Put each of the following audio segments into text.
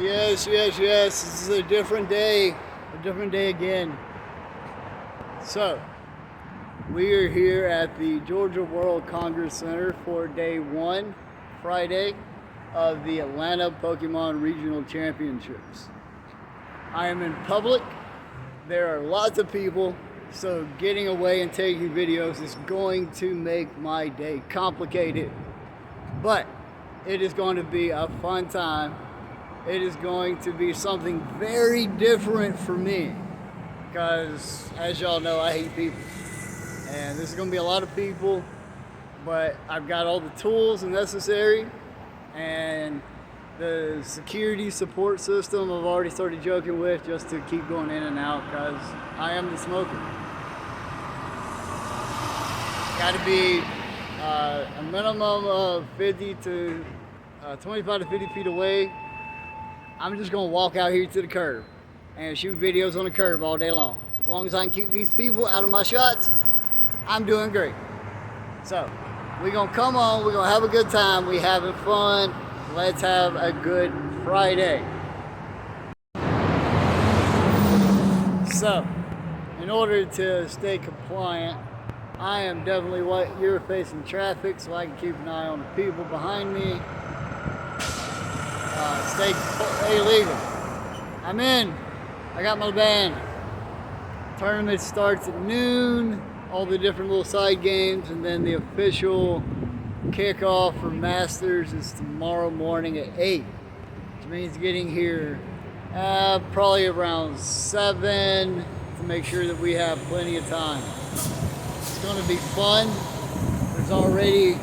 Yes, yes, yes. This is a different day again. So, we are here at the Georgia World Congress Center for day one, Friday, of the Atlanta Pokemon Regional Championships. I am in public. There are lots of people, so getting away and taking videos is going to make my day complicated. But it is going to be a fun time. It is going to be something very different for me because, as y'all know, I hate people. And this is going to be a lot of people, but I've got all the tools necessary and the security support system I've already started joking with just to keep going in and out because I am the smoker. Got to be a minimum of 50 to 25 to 50 feet away. I'm just going to walk out here to the curb and shoot videos on the curb all day long. As long as I can keep these people out of my shots, I'm doing great. So, we're going to come on, we're going to have a good time, we having fun. Let's have a good Friday. So, in order to stay compliant, I am definitely you're facing traffic so I can keep an eye on the people behind me. Stay legal. I'm in. I got my band. Tournament starts at noon. All the different little side games, and then the official kickoff for Masters is tomorrow morning at 8, which means getting here probably around 7 to make sure that we have plenty of time. It's going to be fun. There's already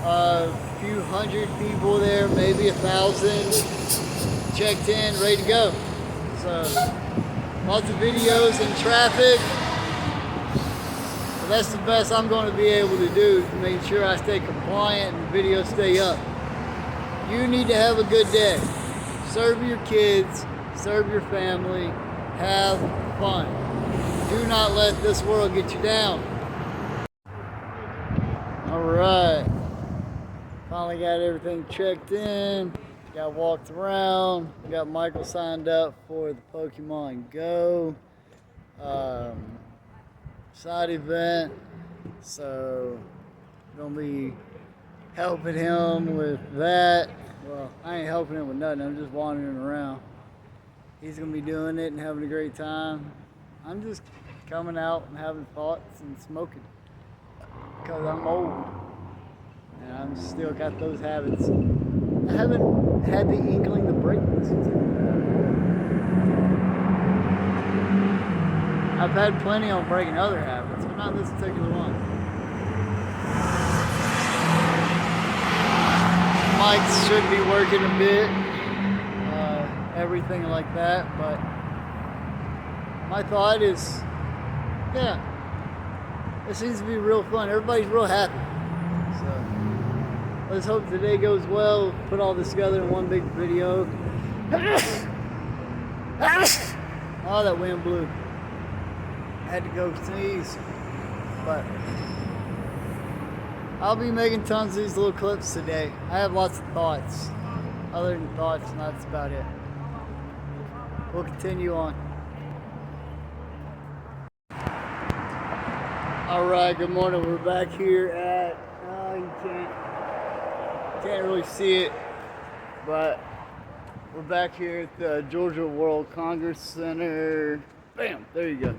a few hundred people there, maybe 1,000 checked in, ready to go. So lots of videos in traffic. But that's the best I'm going to be able to do to make sure I stay compliant and the videos stay up. You need to have a good day. Serve your kids, serve your family, have fun. Do not let this world get you down. All right. Finally got everything checked in. Got walked around. Got Michael signed up for the Pokemon Go side event. So, gonna be helping him with that. Well, I ain't helping him with nothing. I'm just wandering around. He's gonna be doing it and having a great time. I'm just coming out and having thoughts and smoking because I'm old. And I'm still got those habits. I haven't had the inkling to break this particular I've had plenty on breaking other habits, but not this particular one. Mics should be working a bit, everything like that, but my thought is, yeah, it seems to be real fun. Everybody's real happy. So let's hope today goes well. Put all this together in one big video. Oh, that wind blew. I had to go sneeze. But I'll be making tons of these little clips today. I have lots of thoughts. Other than thoughts, that's about it. We'll continue on. Alright, good morning. We're back here at, you can't really see it, but we're back here at the Georgia World Congress Center. Bam, there you go.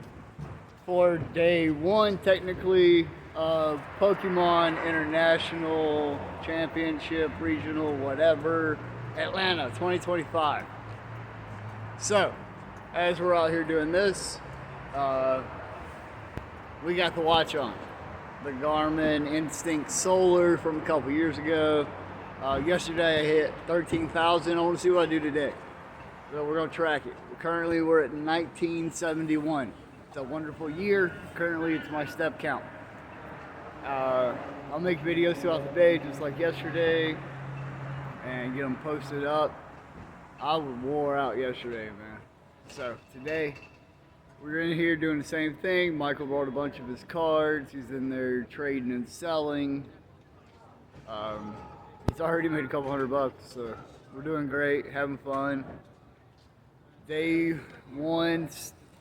For day one, technically, of Pokemon International Championship, Regional, whatever, Atlanta 2025. So, as we're out here doing this, we got the watch on. The Garmin Instinct Solar from a couple years ago. Yesterday I hit 13,000. I want to see what I do today. So we're going to track it. Currently we're at 1971. It's a wonderful year. Currently it's my step count. I'll make videos throughout the day just like yesterday and get them posted up. I was wore out yesterday, man. So today we're in here doing the same thing. Michael brought a bunch of his cards. He's in there trading and selling. He's already made a couple $100, so We're doing great, having fun. Day one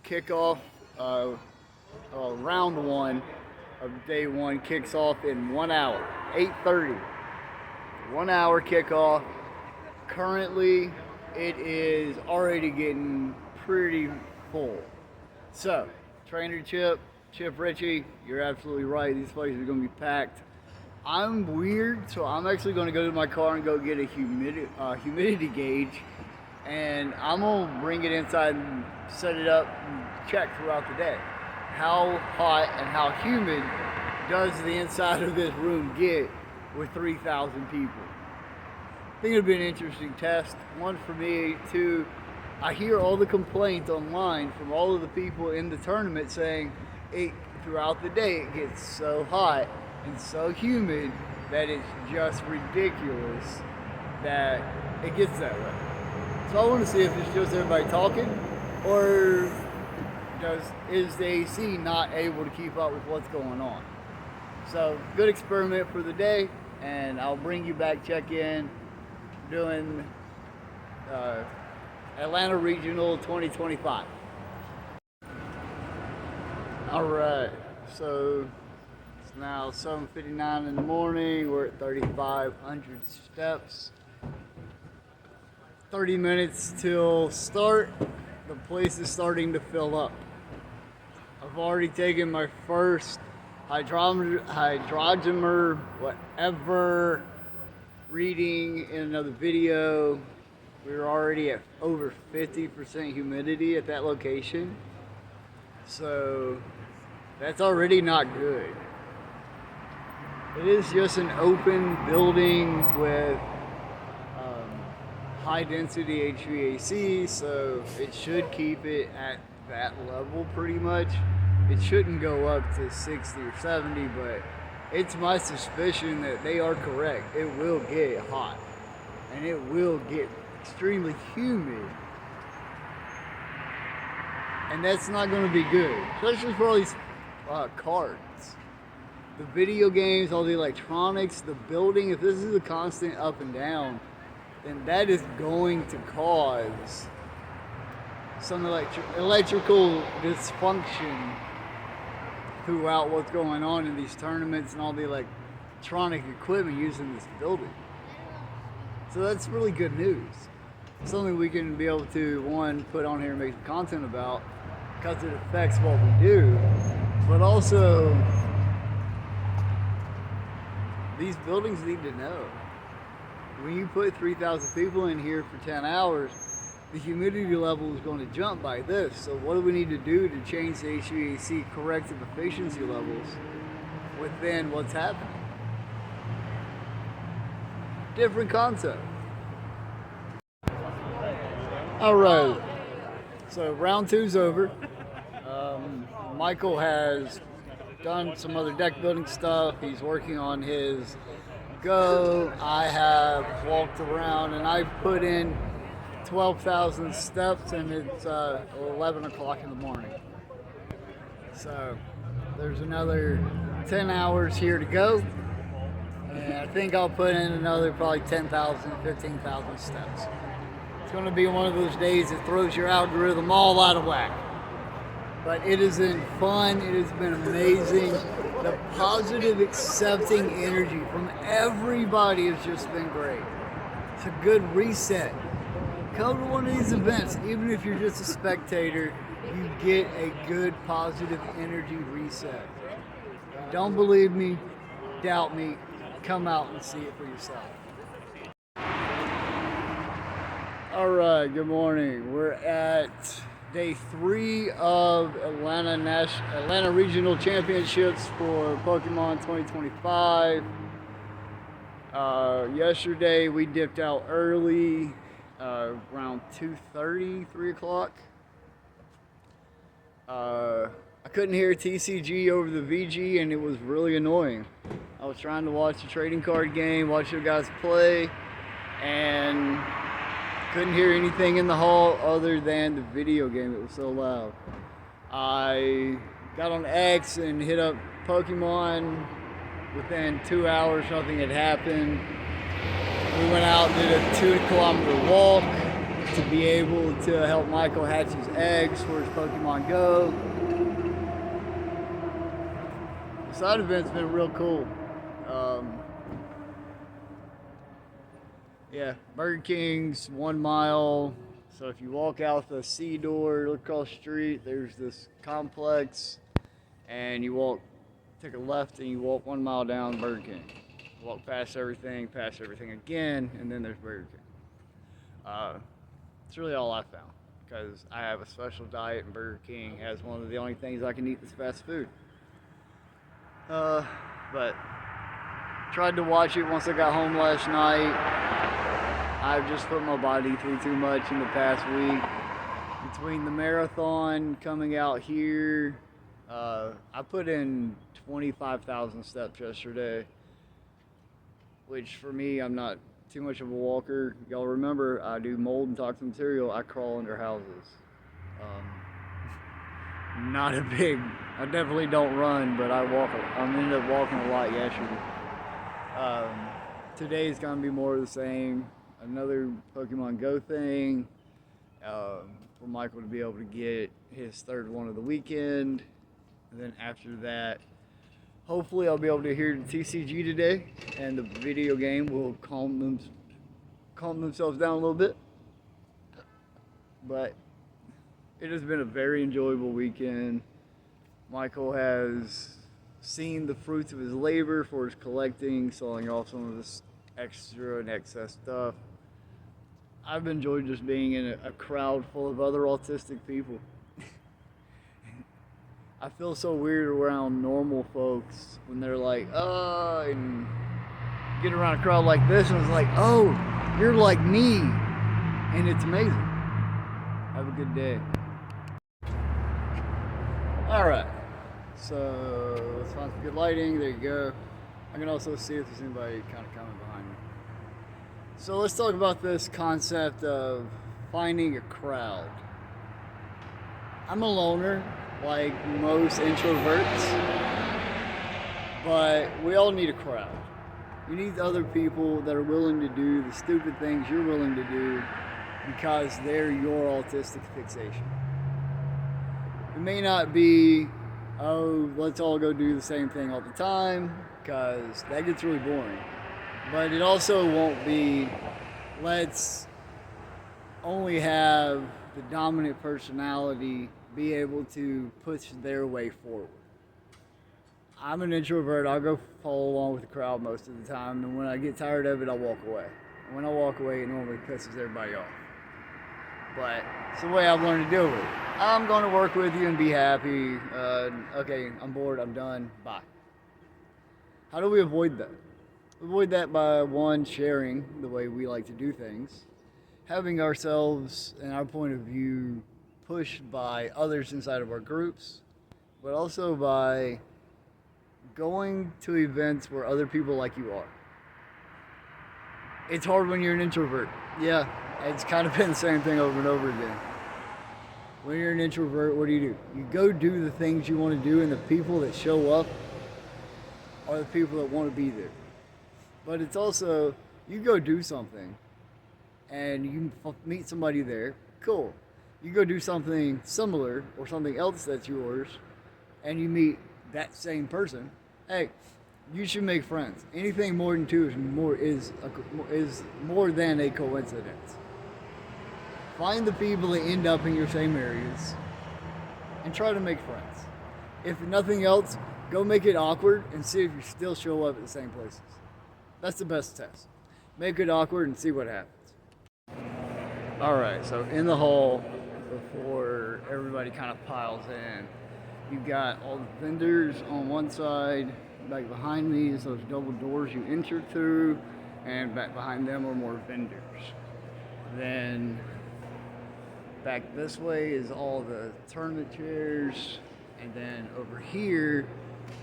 kickoff, round one of day one kicks off in 1 hour, 8:30. 1 hour kickoff. Currently, it is already getting pretty full. So, Trainer Chip Ritchie, you're absolutely right. These places are going to be packed. I'm weird, so I'm actually going to go to my car and go get a humidity gauge, and I'm going to bring it inside and set it up and check throughout the day. How hot and how humid does the inside of this room get with 3,000 people? I think it'll be an interesting test. One, for me. Two, I hear all the complaints online from all of the people in the tournament saying throughout the day it gets so hot and so humid that it's just ridiculous that it gets that way. So I want to see if it's just everybody talking, or is the AC not able to keep up with what's going on? So, good experiment for the day, and I'll bring you back, check in, doing Atlanta Regional 2025. Alright, so it's now 7:59 in the morning. We're at 3,500 steps. 30 minutes till start. The place is starting to fill up. I've already taken my first hydrometer, whatever, reading in another video. We're already at over 50% humidity at that location. So that's already not good. It is just an open building with high density HVAC, so it should keep it at that level pretty much. It shouldn't go up to 60 or 70, but it's my suspicion that they are correct. It will get hot, and it will get extremely humid, and that's not going to be good, especially for all these cards, the video games, all the electronics, the building. If this is a constant up and down, then that is going to cause some electrical dysfunction throughout what's going on in these tournaments and all the electronic equipment used in this building. So that's really good news. Something we can be able to, one, put on here and make some content about, because it affects what we do, but also these buildings need to know. When you put 3,000 people in here for 10 hours, the humidity level is going to jump by this. So what do we need to do to change the HVAC corrective efficiency levels within what's happening? Different concept. All right. So round two's over. Michael has done some other deck building stuff. He's working on his Go. I have walked around and I've put in 12,000 steps, and it's 11 o'clock in the morning. So there's another 10 hours here to go, and I think I'll put in another probably 10,000, 15,000 steps. It's going to be one of those days that throws your algorithm all out of whack. But it has been fun. It has been amazing. The positive, accepting energy from everybody has just been great. It's a good reset. Come to one of these events, even if you're just a spectator, you get a good positive energy reset. Don't believe me, doubt me, come out and see it for yourself. All right, good morning. We're at day 3 of Atlanta Regional Championships for Pokemon 2025. Yesterday we dipped out early, around 2:30, 3 o'clock. I couldn't hear TCG over the VG, and it was really annoying. I was trying to watch the trading card game, watch you guys play, and couldn't hear anything in the hall other than the video game. It was so loud. I got on X and hit up Pokemon. Within 2 hours, nothing had happened. We went out and did a 2-kilometer walk to be able to help Michael hatch his eggs for his Pokemon Go. The side event's been real cool. Yeah, Burger King's 1 mile. So if you walk out the C door, look across the street, there's this complex, and you take a left and you walk 1 mile down Burger King. Walk past everything again, and then there's Burger King. It's really all I found, because I have a special diet, and Burger King has one of the only things I can eat that's fast food. But tried to watch it once I got home last night. I've just put my body through too much in the past week. Between the marathon coming out here, I put in 25,000 steps yesterday, which for me, I'm not too much of a walker. Y'all remember, I do mold and toxic material. I crawl under houses. I definitely don't run, but I'm ended up walking a lot yesterday. Today's gonna be more of the same. Another Pokemon Go thing, for Michael to be able to get his third one of the weekend. And then after that, hopefully I'll be able to hear the TCG today, and the video game will calm themselves down a little bit. But it has been a very enjoyable weekend. Michael has seen the fruits of his labor for his collecting, selling off some of this extra and excess stuff. I've enjoyed just being in a crowd full of other autistic people. I feel so weird around normal folks when they're like, and get around a crowd like this, and it's like, oh, you're like me. And it's amazing. Have a good day. Alright, so let's find some good lighting. There you go. I can also see if there's anybody kind of coming behind me. So let's talk about this concept of finding a crowd. I'm a loner, like most introverts, but we all need a crowd. You need other people that are willing to do the stupid things you're willing to do because they're your autistic fixation. It may not be, oh, let's all go do the same thing all the time, because that gets really boring. But it also won't be, let's only have the dominant personality be able to push their way forward. I'm an introvert. I'll go follow along with the crowd most of the time, and when I get tired of it, I'll walk away. And when I walk away, it normally pisses everybody off. But it's the way I've learned to deal with it. I'm going to work with you and be happy. Okay, I'm bored. I'm done. Bye. How do we avoid that? We avoid that by, one, sharing the way we like to do things, having ourselves and our point of view pushed by others inside of our groups, but also by going to events where other people like you are. It's hard when you're an introvert. Yeah, it's kind of been the same thing over and over again. When you're an introvert, what do? You go do the things you want to do, and the people that show up are the people that want to be there. But it's also, you go do something, and you meet somebody there, cool. You go do something similar, or something else that's yours, and you meet that same person, hey, you should make friends. Anything more than two is more than a coincidence. Find the people that end up in your same areas, and try to make friends. If nothing else, go make it awkward and see if you still show up at the same places. That's the best test. Make it awkward and see what happens. Alright, so in the hall, before everybody kind of piles in, you've got all the vendors on one side. Back behind me is those double doors you enter through, and back behind them are more vendors. Then back this way is all the tournament chairs, and then over here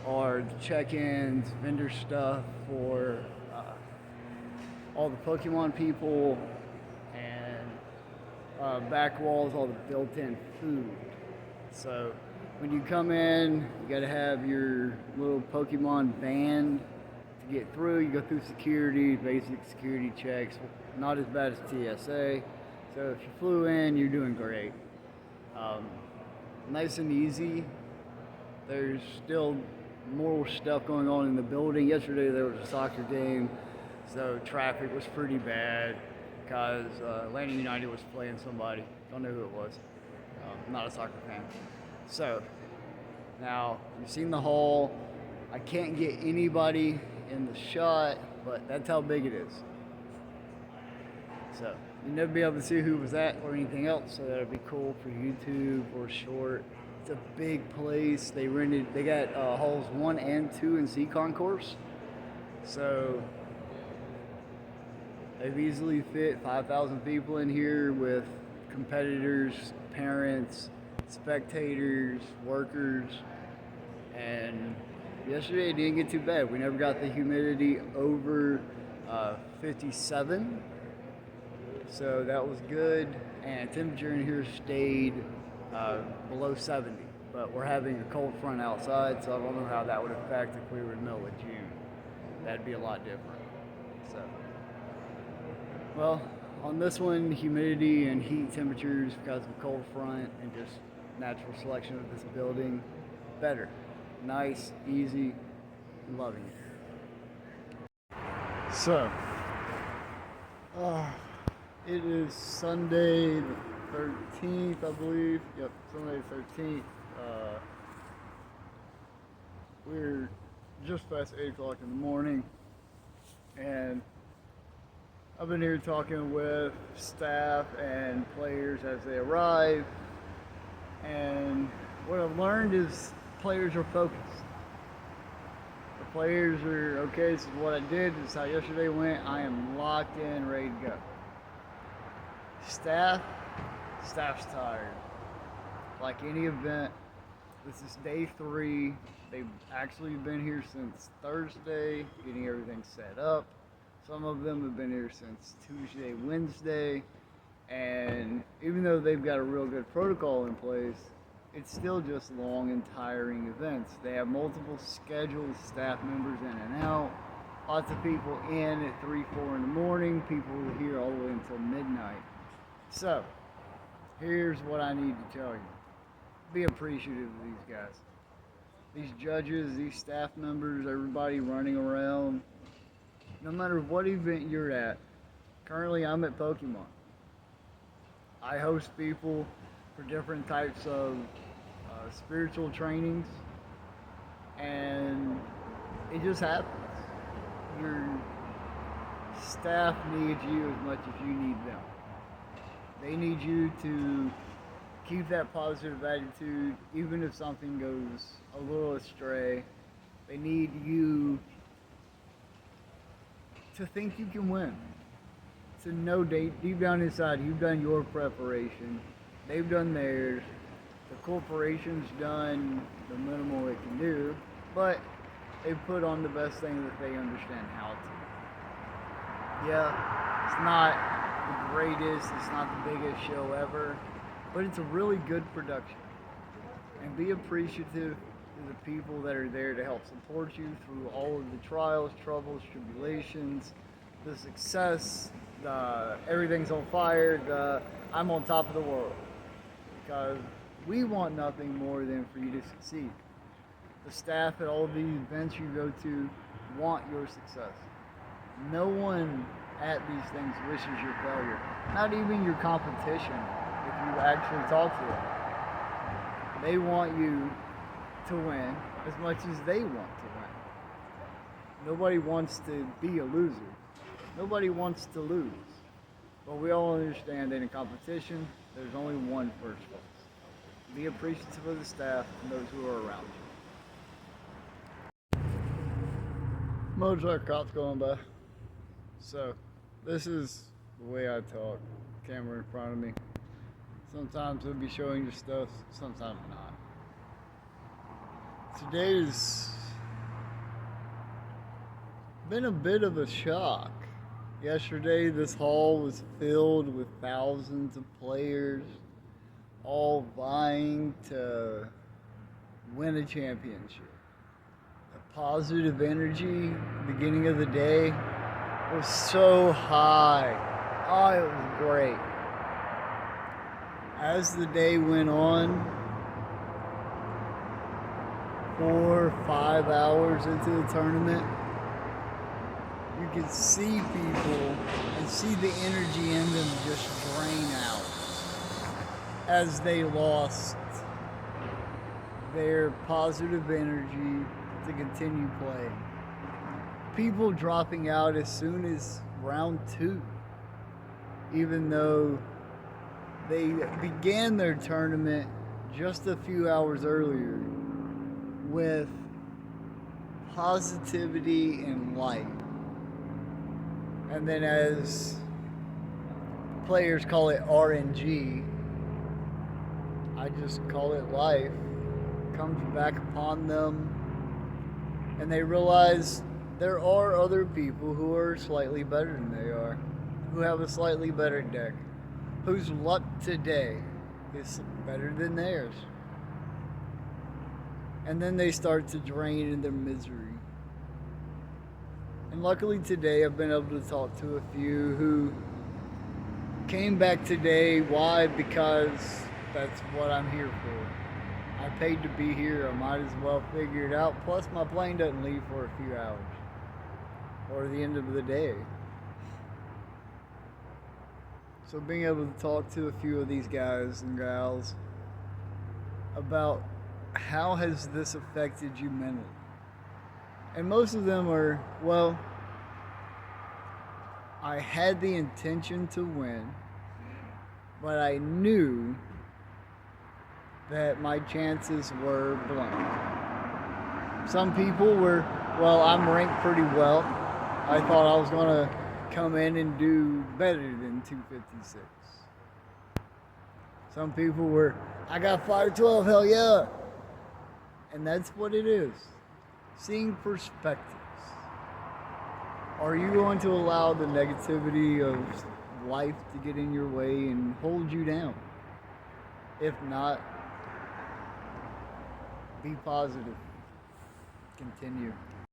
are the check-ins, vendor stuff for all the Pokemon people, and back walls, all the built-in food. So when you come in, you gotta have your little Pokemon band to get through. You go through security, basic security checks, not as bad as TSA. So if you flew in, you're doing great. Um, Nice and easy. There's still more stuff going on in the building. Yesterday there was a soccer game, so traffic was pretty bad because Atlanta United was playing somebody. Don't know who it was. Not a soccer fan. So now you've seen the hall. I can't get anybody in the shot, but that's how big it is. So you'll never be able to see who was at or anything else. So that'd be cool for YouTube or short. It's a big place. They got halls 1 and 2 in C concourse. So they've easily fit 5,000 people in here with competitors, parents, spectators, workers, and yesterday it didn't get too bad. We never got the humidity over 57, so that was good, and temperature in here stayed below 70. But we're having a cold front outside, so I don't know how that would affect if we were in the middle of June. That'd be a lot different. So, well, on this one, humidity and heat temperatures because of the cold front and just natural selection of this building, better. Nice, easy, loving it. So, it is Sunday the 13th, I believe. Yep, Sunday the 13th. We're just past 8 o'clock in the morning, and I've been here talking with staff and players as they arrive, and what I've learned is players are focused. The players are, okay, this is what I did, this is how yesterday went, I am locked in, ready to go. Staff's tired. Like any event, this is day 3. They've actually been here since Thursday, getting everything set up. Some of them have been here since Tuesday, Wednesday, and even though they've got a real good protocol in place, it's still just long and tiring events. They have multiple scheduled staff members in and out, lots of people in at 3, 4 in the morning, people here all the way until midnight. So, here's what I need to tell you. Be appreciative of these guys. These judges, these staff members, everybody running around. No matter what event you're at, currently I'm at Pokemon. I host people for different types of spiritual trainings, and it just happens. Your staff needs you as much as you need them. They need you to keep that positive attitude, even if something goes a little astray. They need you to think you can win. To know deep down inside you've done your preparation, they've done theirs, the corporation's done the minimal it can do, but they've put on the best thing that they understand how to. Yeah, it's not the greatest, it's not the biggest show ever, but it's a really good production. And be appreciative of the people that are there to help support you through all of the trials, troubles, tribulations, the success, everything's on fire, I'm on top of the world. Because we want nothing more than for you to succeed. The staff at all of these events you go to want your success. No one at these things wishes your failure. Not even your competition, if you actually talk to them. They want you to win as much as they want to win. Nobody wants to be a loser. Nobody wants to lose. But we all understand that in competition, there's only one first place. Be appreciative of the staff and those who are around you. Motorcycle cops going by. So, this is the way I talk. Camera in front of me. Sometimes I'll be showing you stuff, sometimes not. Today's been a bit of a shock. Yesterday, this hall was filled with thousands of players, all vying to win a championship. positive energy beginning of the day was so high. Oh, it was great. As the day went on, 4 or 5 hours into the tournament, you could see people and see the energy in them just drain out as they lost their positive energy to continue playing. People dropping out as soon as round 2, even though they began their tournament just a few hours earlier with positivity and light. And then, as players call it RNG, I just call it life, comes back upon them, and they realize there are other people who are slightly better than they are, who have a slightly better deck, whose luck today is better than theirs. And then they start to drain in their misery. And luckily today I've been able to talk to a few who came back today. Why? Because that's what I'm here for. I paid to be here. I might as well figure it out. Plus my plane doesn't leave for a few hours or the end of the day. So being able to talk to a few of these guys and gals about how has this affected you mentally. And most of them are, well, I had the intention to win, but I knew that my chances were blank. Some people were, well, I'm ranked pretty well. I thought I was going to come in and do better than 256. Some people were, I got 512, hell yeah. And that's what it is. Seeing perspectives. Are you going to allow the negativity of life to get in your way and hold you down? If not, be positive. Continue.